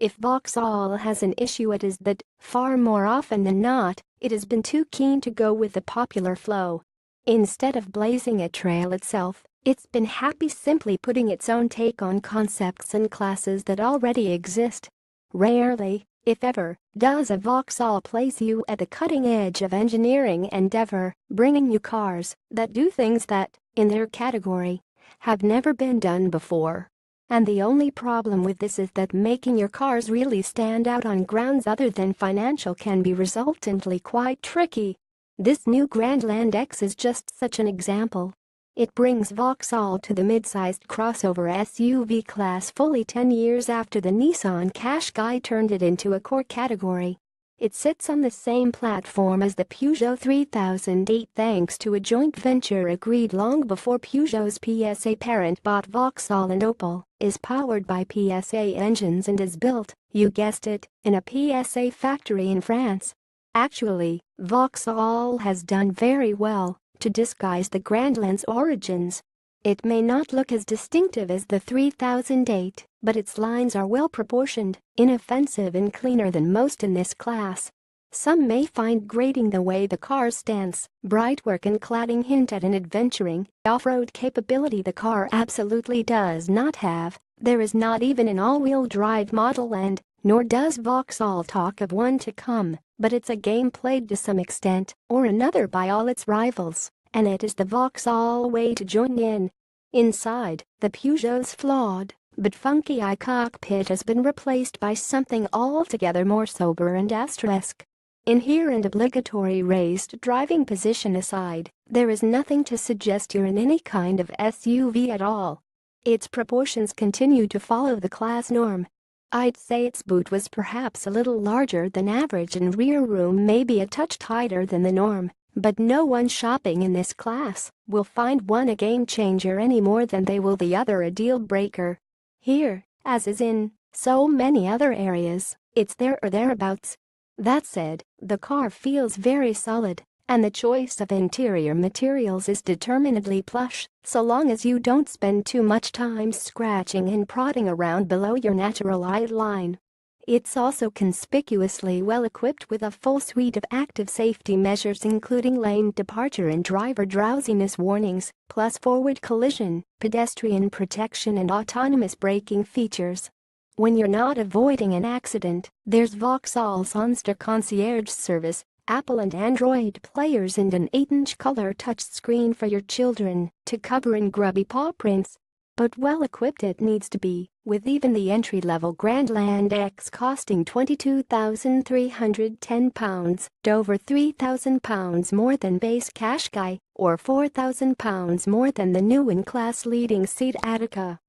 If Vauxhall has an issue, it is that, far more often than not, it has been too keen to go with the popular flow. Instead of blazing a trail itself, it's been happy simply putting its own take on concepts and classes that already exist. Rarely, if ever, does a Vauxhall place you at the cutting edge of engineering endeavor, bringing you cars that do things that, in their category, have never been done before. And the only problem with this is that making your cars really stand out on grounds other than financial can be resultantly quite tricky. This new Grandland X is just such an example. It brings Vauxhall to the mid-sized crossover SUV class fully 10 years after the Nissan Qashqai turned it into a core category. It sits on the same platform as the Peugeot 3008 thanks to a joint venture agreed long before Peugeot's PSA parent bought Vauxhall, and Opel is powered by PSA engines and is built, you guessed it, in a PSA factory in France. Actually, Vauxhall has done very well to disguise the Grandland's origins. It may not look as distinctive as the 3008, but its lines are well proportioned, inoffensive and cleaner than most in this class. Some may find grating the way the car stands. Brightwork and cladding hint at an adventuring, off-road capability the car absolutely does not have. There is not even an all-wheel drive model, and nor does Vauxhall talk of one to come, but it's a game played to some extent or another by all its rivals. And it is the Vauxhall way to join in. Inside, the Peugeot's flawed but funky cockpit has been replaced by something altogether more sober and asterisk. Inherent obligatory raised driving position aside, there is nothing to suggest you're in any kind of SUV at all. Its proportions continue to follow the class norm. I'd say its boot was perhaps a little larger than average and rear room maybe a touch tighter than the norm. But no one shopping in this class will find one a game changer any more than they will the other a deal breaker. Here, as is in so many other areas, it's there or thereabouts. That said, the car feels very solid, and the choice of interior materials is determinedly plush, so long as you don't spend too much time scratching and prodding around below your natural eye line. It's also conspicuously well equipped with a full suite of active safety measures, including lane departure and driver drowsiness warnings, plus forward collision, pedestrian protection and autonomous braking features. When you're not avoiding an accident, there's Vauxhall's OnStar concierge service, Apple and Android players, and an 8-inch color touchscreen for your children to cover in grubby paw prints. But well equipped it needs to be, with even the entry-level Grandland X costing £22,310, over £3,000 more than base Qashqai, or £4,000 more than the new in-class leading seat Attica.